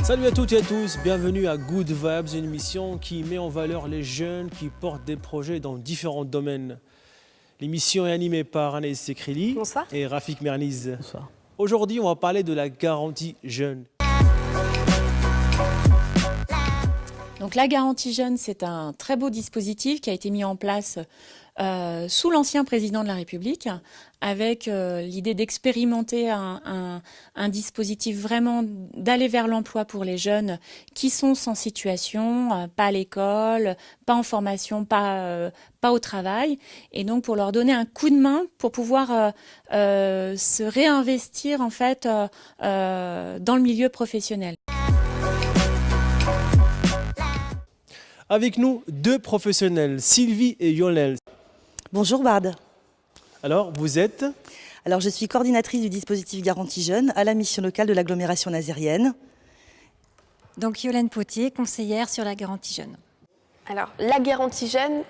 Salut à toutes et à tous, bienvenue à Good Vibes, une émission qui met en valeur les jeunes qui portent des projets dans différents domaines. L'émission est animée par Anaïs Sekrili Bonsoir. et Rafik Merniz. Bonsoir. Aujourd'hui, on va parler de la garantie jeune. Donc la garantie jeune, c'est un très beau dispositif qui a été mis en place sous l'ancien président de la République, avec l'idée d'expérimenter un dispositif vraiment d'aller vers l'emploi pour les jeunes qui sont sans situation, pas à l'école, pas en formation, pas au travail, et donc pour leur donner un coup de main pour pouvoir se réinvestir en fait dans le milieu professionnel. Avec nous, deux professionnels, Sylvie et Yolel. Bonjour Bard. Alors, vous êtes ? Alors je suis coordinatrice du dispositif Garantie Jeunes à la mission locale de l'agglomération nazérienne. Donc Yolène Potier, conseillère sur la garantie jeune. Alors, la garantie jeune,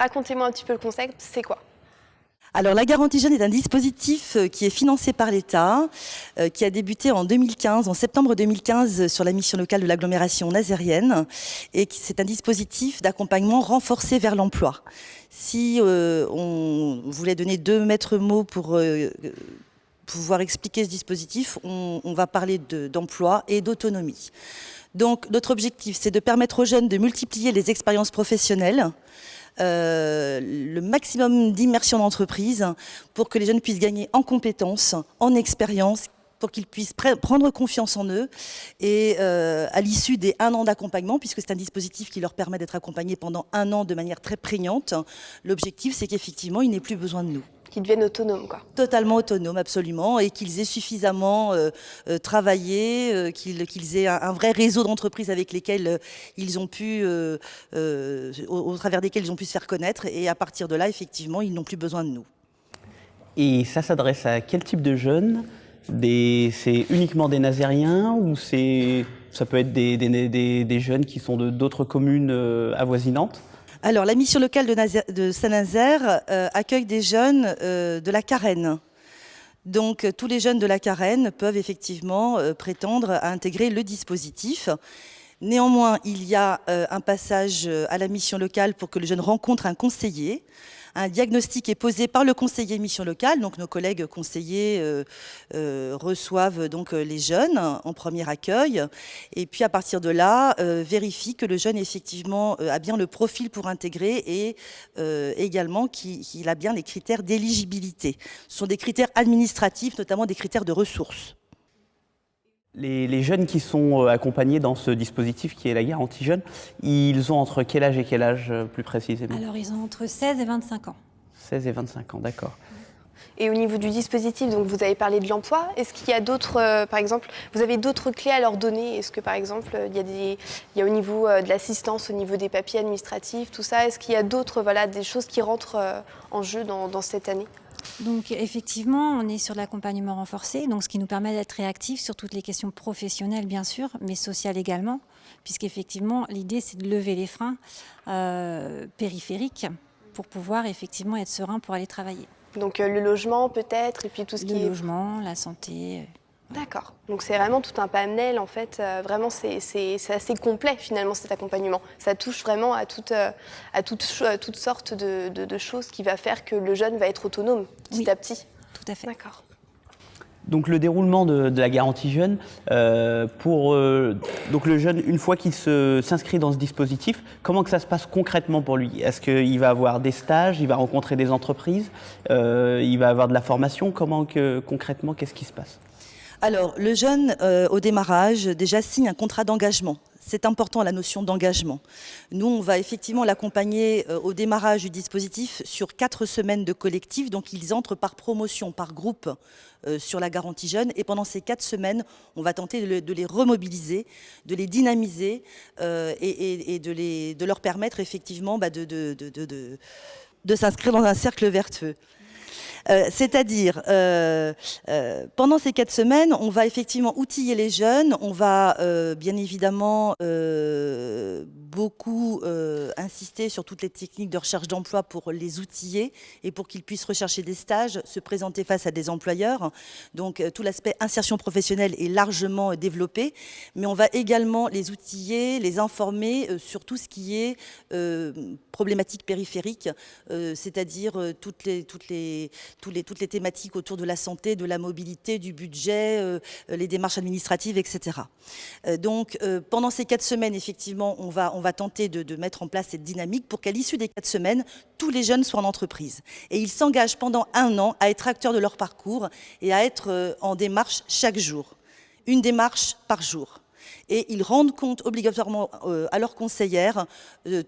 racontez-moi un petit peu le concept, c'est quoi ? Alors la Garantie Jeunes est un dispositif qui est financé par l'État, qui a débuté en septembre 2015 sur la mission locale de l'agglomération nazérienne, et c'est un dispositif d'accompagnement renforcé vers l'emploi. Si on voulait donner deux maîtres mots pour pouvoir expliquer ce dispositif, on va parler d'emploi et d'autonomie. Donc notre objectif, c'est de permettre aux jeunes de multiplier les expériences professionnelles, le maximum d'immersion d'entreprise pour que les jeunes puissent gagner en compétences, en expérience, pour qu'ils puissent prendre confiance en eux et à l'issue des 1 an d'accompagnement, puisque c'est un dispositif qui leur permet d'être accompagnés pendant 1 an de manière très prégnante, l'objectif c'est qu'effectivement ils n'aient plus besoin de nous. Qu'ils deviennent autonomes, quoi. Totalement autonomes, absolument, et qu'ils aient suffisamment travaillé, qu'ils aient un vrai réseau d'entreprises avec lesquelles ils ont pu, au travers desquelles ils ont pu se faire connaître, et à partir de là, effectivement, ils n'ont plus besoin de nous. Et ça s'adresse à quel type de jeunes ? C'est uniquement des Nazériens ou ça peut être des jeunes qui sont d'autres communes avoisinantes ? Alors, la mission locale de Saint-Nazaire accueille des jeunes de la Carène. Donc, tous les jeunes de la Carène peuvent effectivement prétendre à intégrer le dispositif. Néanmoins, il y a un passage à la mission locale pour que le jeune rencontre un conseiller. Un diagnostic est posé par le conseiller mission locale, donc nos collègues conseillers reçoivent donc les jeunes en premier accueil, et puis à partir de là, vérifient que le jeune effectivement a bien le profil pour intégrer et également qu'il a bien les critères d'éligibilité. Ce sont des critères administratifs, notamment des critères de ressources. Les jeunes qui sont accompagnés dans ce dispositif qui est la garantie jeune, ils ont entre quel âge plus précisément ? Alors ils ont entre 16 et 25 ans. 16 et 25 ans, d'accord. Et au niveau du dispositif, donc vous avez parlé de l'emploi, est-ce qu'il y a d'autres, par exemple, vous avez d'autres clés à leur donner ? Est-ce que par exemple, il y a au niveau de l'assistance, au niveau des papiers administratifs, tout ça, est-ce qu'il y a d'autres, des choses qui rentrent en jeu dans cette année ? Donc effectivement, on est sur l'accompagnement renforcé, donc ce qui nous permet d'être réactifs sur toutes les questions professionnelles bien sûr, mais sociales également, puisqu'effectivement l'idée c'est de lever les freins périphériques pour pouvoir effectivement être serein pour aller travailler. Donc le logement peut-être, et puis tout ce qui est... Le logement, la santé... D'accord. Donc c'est vraiment tout un panel, en fait. Vraiment, c'est assez complet, finalement, cet accompagnement. Ça touche vraiment à toutes sortes de choses qui va faire que le jeune va être autonome, petit à petit. Tout à fait. D'accord. Donc le déroulement de la garantie jeune, donc le jeune, une fois qu'il s'inscrit dans ce dispositif, comment que ça se passe concrètement pour lui ? Est-ce qu'il va avoir des stages, il va rencontrer des entreprises, il va avoir de la formation ? Concrètement, qu'est-ce qui se passe ? Alors, le jeune, au démarrage, déjà signe un contrat d'engagement. C'est important, la notion d'engagement. Nous, on va effectivement l'accompagner au démarrage du dispositif sur 4 semaines de collectif. Donc, ils entrent par promotion, par groupe sur la garantie jeune. Et pendant ces 4 semaines, on va tenter de les remobiliser, de les dynamiser et de leur permettre effectivement de s'inscrire dans un cercle vertueux. C'est-à-dire, pendant ces 4 semaines, on va effectivement outiller les jeunes, on va bien évidemment beaucoup insisté sur toutes les techniques de recherche d'emploi pour les outiller et pour qu'ils puissent rechercher des stages, se présenter face à des employeurs. Donc tout l'aspect insertion professionnelle est largement développé, mais on va également les outiller, les informer sur tout ce qui est problématiques périphériques, c'est-à-dire toutes les thématiques autour de la santé, de la mobilité, du budget, les démarches administratives, etc. Donc pendant ces 4 semaines, effectivement, on va tenter de mettre en place cette dynamique pour qu'à l'issue des 4 semaines, tous les jeunes soient en entreprise. Et ils s'engagent pendant 1 an à être acteurs de leur parcours et à être en démarche chaque jour. Une démarche par jour. Et ils rendent compte obligatoirement à leurs conseillères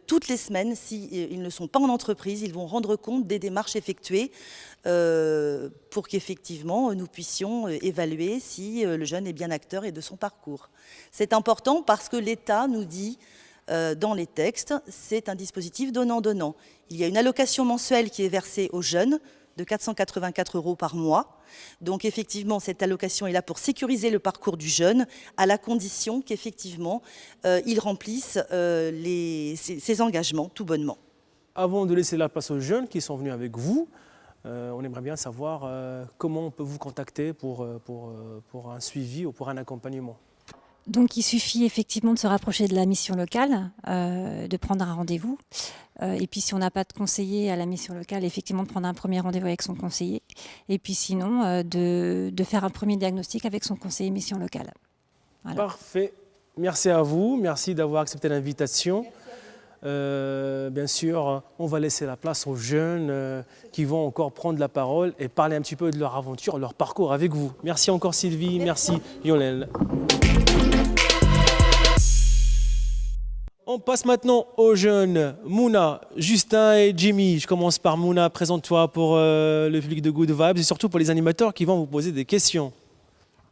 toutes les semaines, s'ils ne sont pas en entreprise, ils vont rendre compte des démarches effectuées pour qu'effectivement nous puissions évaluer si le jeune est bien acteur et de son parcours. C'est important parce que l'État nous dit dans les textes, c'est un dispositif donnant-donnant. Il y a une allocation mensuelle qui est versée aux jeunes de 484 € par mois. Donc effectivement, cette allocation est là pour sécuriser le parcours du jeune, à la condition qu'effectivement, il remplisse ses engagements tout bonnement. Avant de laisser la place aux jeunes qui sont venus avec vous, on aimerait bien savoir comment on peut vous contacter pour un suivi ou pour un accompagnement. Donc il suffit effectivement de se rapprocher de la mission locale, de prendre un rendez-vous. Et puis si on n'a pas de conseiller à la mission locale, effectivement de prendre un premier rendez-vous avec son conseiller. Et puis sinon de faire un premier diagnostic avec son conseiller mission locale. Voilà. Parfait. Merci à vous. Merci d'avoir accepté l'invitation. Bien sûr, on va laisser la place aux jeunes qui vont encore prendre la parole et parler un petit peu de leur aventure, leur parcours avec vous. Merci encore Sylvie, merci Yolène. On passe maintenant aux jeunes, Mouna, Justin et Jimmy. Je commence par Mouna, présente-toi pour le public de Good Vibes et surtout pour les animateurs qui vont vous poser des questions.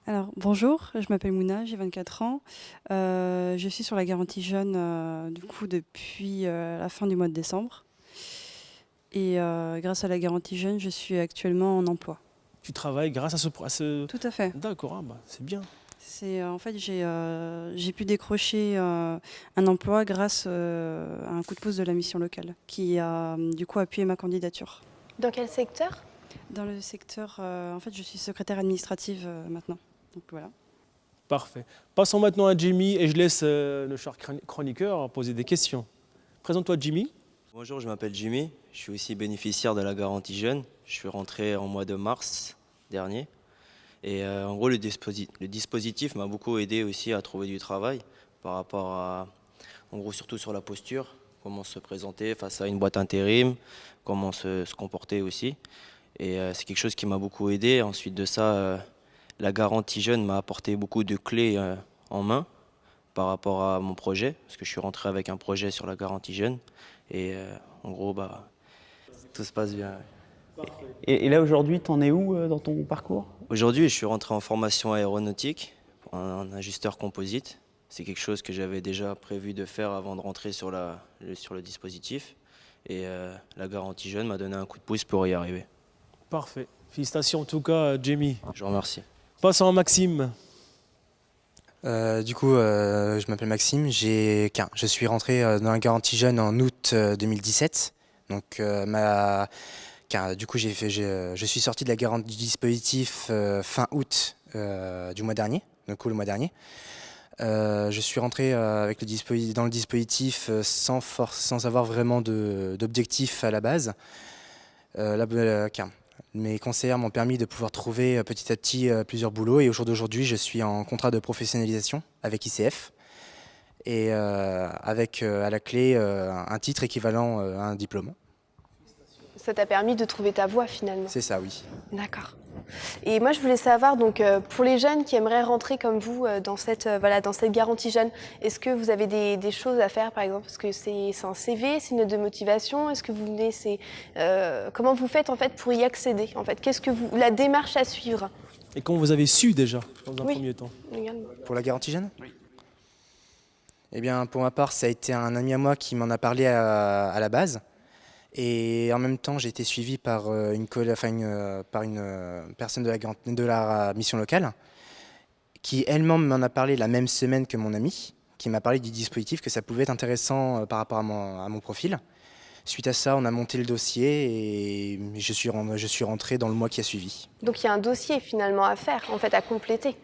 Alors, bonjour, je m'appelle Mouna, j'ai 24 ans. Je suis sur la garantie jeune du coup depuis la fin du mois de décembre. Et grâce à la garantie jeune, je suis actuellement en emploi. Tu travailles grâce à ce... Tout à fait. D'accord, bah, c'est bien. En fait, j'ai pu décrocher un emploi grâce à un coup de pouce de la mission locale qui a du coup appuyé ma candidature. Dans quel secteur? Dans le secteur, en fait, je suis secrétaire administrative maintenant. Donc voilà. Parfait. Passons maintenant à Jimmy et je laisse le cher chroniqueur poser des questions. Présente-toi Jimmy. Bonjour, je m'appelle Jimmy. Je suis aussi bénéficiaire de la garantie jeune. Je suis rentré en mois de mars dernier. Et en gros, le dispositif m'a beaucoup aidé aussi à trouver du travail par rapport à, en gros, surtout sur la posture, comment se présenter face à une boîte intérim, comment se comporter aussi. Et c'est quelque chose qui m'a beaucoup aidé. Ensuite de ça, la garantie jeune m'a apporté beaucoup de clés en main par rapport à mon projet, parce que je suis rentré avec un projet sur la garantie jeune. Et en gros, bah, tout se passe bien. Et là, aujourd'hui, tu en es où dans ton parcours? Aujourd'hui, je suis rentré en formation aéronautique, un ajusteur composite. C'est quelque chose que j'avais déjà prévu de faire avant de rentrer sur le dispositif. Et la garantie jeune m'a donné un coup de pouce pour y arriver. Parfait. Félicitations en tout cas, Jimmy. Je vous remercie. Passons à Maxime. Je m'appelle Maxime. Je suis rentré dans la garantie jeune en août 2017. Donc, je suis sorti de la garantie du dispositif fin août du mois dernier. Donc, le mois dernier. Je suis rentré dans le dispositif sans avoir vraiment d'objectif à la base. Mes conseillères m'ont permis de pouvoir trouver petit à petit plusieurs boulots et au jour d'aujourd'hui, je suis en contrat de professionnalisation avec ICF et avec à la clé un titre équivalent à un diplôme. Ça t'a permis de trouver ta voie finalement. C'est ça, oui. D'accord. Et moi, je voulais savoir, donc, pour les jeunes qui aimeraient rentrer comme vous dans cette garantie jeune, est-ce que vous avez des choses à faire, par exemple? Est-ce que c'est un CV, c'est une note de motivation? Est-ce que vous venez, comment vous faites en fait pour y accéder? En fait, la démarche à suivre? Et comment vous avez su déjà, dans un Oui. premier temps? Pour la garantie jeune? Oui. Eh bien, pour ma part, ça a été un ami à moi qui m'en a parlé à la base. Et en même temps, j'ai été suivi par une personne de la mission locale qui elle-même m'en a parlé la même semaine que mon ami, qui m'a parlé du dispositif, que ça pouvait être intéressant par rapport à mon profil. Suite à ça, on a monté le dossier et je suis rentré dans le mois qui a suivi. Donc il y a un dossier finalement à faire, en fait, à compléter.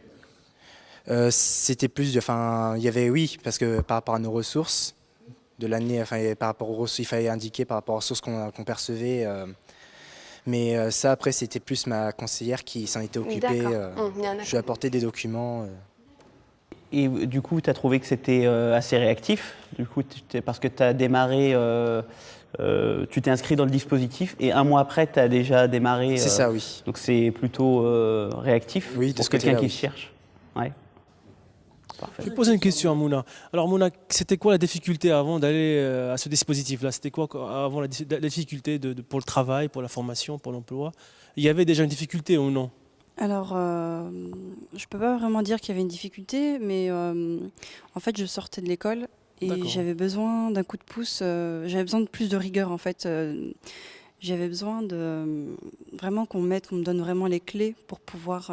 C'était plus, enfin, il y avait, oui, parce que par rapport à nos ressources de l'année, enfin, par rapport aux ressources, il fallait indiquer par rapport aux ressources qu'on percevait. Mais ça, après, c'était plus ma conseillère qui s'en était occupée. Je lui ai apporté des documents. Et du coup, tu as trouvé que c'était assez réactif, du coup, parce que tu as démarré, tu t'es inscrit dans le dispositif et un mois après, tu as déjà démarré. C'est ça, oui. Donc c'est plutôt réactif oui, pour quelqu'un qui oui. cherche. Ouais. Parfait. Je vais poser une question à Mouna. Alors Mouna, c'était quoi la difficulté avant d'aller à ce dispositif-là? C'était quoi avant la difficulté pour le travail, pour la formation, pour l'emploi? Il y avait déjà une difficulté ou non? Alors, je ne peux pas vraiment dire qu'il y avait une difficulté, mais en fait, je sortais de l'école et j'avais besoin d'un coup de pouce, j'avais besoin de plus de rigueur en fait. J'avais besoin de vraiment qu'on me donne vraiment les clés pour pouvoir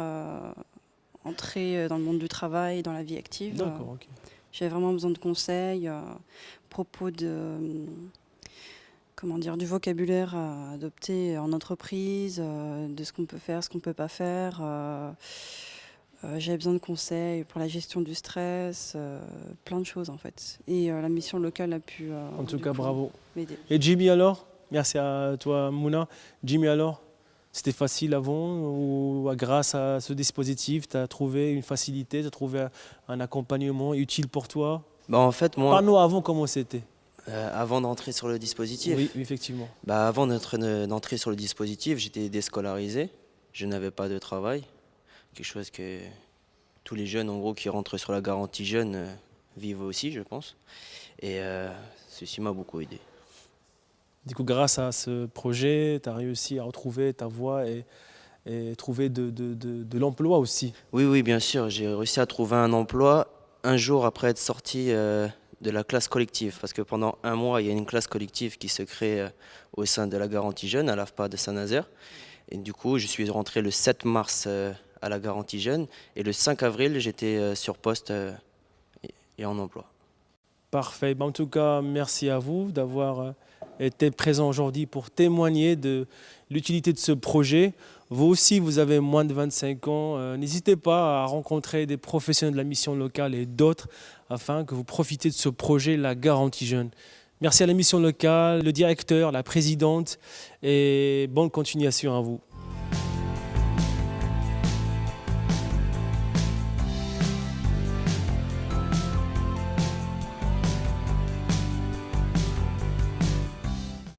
entrer dans le monde du travail, dans la vie active. D'accord, ok. J'avais vraiment besoin de conseils à propos de, comment dire, du vocabulaire à adopter en entreprise, de ce qu'on peut faire, ce qu'on ne peut pas faire. J'avais besoin de conseils pour la gestion du stress, plein de choses en fait. Et la mission locale a pu En tout cas, bravo. m'aider. Et Jimmy alors? Merci à toi Mouna. Jimmy alors? C'était facile avant ou grâce à ce dispositif, tu as trouvé une facilité, tu as trouvé un accompagnement utile pour toi? Bah, en fait, moi, Parle-nous avant comment c'était. avant d'entrer sur le dispositif, Oui, effectivement. bah, avant d'entrer sur le dispositif, j'étais déscolarisé, je n'avais pas de travail, quelque chose que tous les jeunes en gros qui rentrent sur la garantie jeune vivent aussi, je pense. Et ceci m'a beaucoup aidé. Du coup, grâce à ce projet, tu as réussi à retrouver ta voie et trouver de l'emploi aussi. Oui, oui, bien sûr, j'ai réussi à trouver un emploi un jour après être sorti de la classe collective. Parce que pendant un mois, il y a une classe collective qui se crée au sein de la garantie jeune à l'AFPA de Saint-Nazaire. Et du coup, je suis rentré le 7 mars à la garantie jeune. Et le 5 avril, j'étais sur poste et en emploi. Parfait. En tout cas, merci à vous d'avoir été présent aujourd'hui pour témoigner de l'utilité de ce projet. Vous aussi, vous avez moins de 25 ans. N'hésitez pas à rencontrer des professionnels de la mission locale et d'autres afin que vous profitiez de ce projet, la garantie jeune. Merci à la mission locale, le directeur, la présidente et bonne continuation à vous.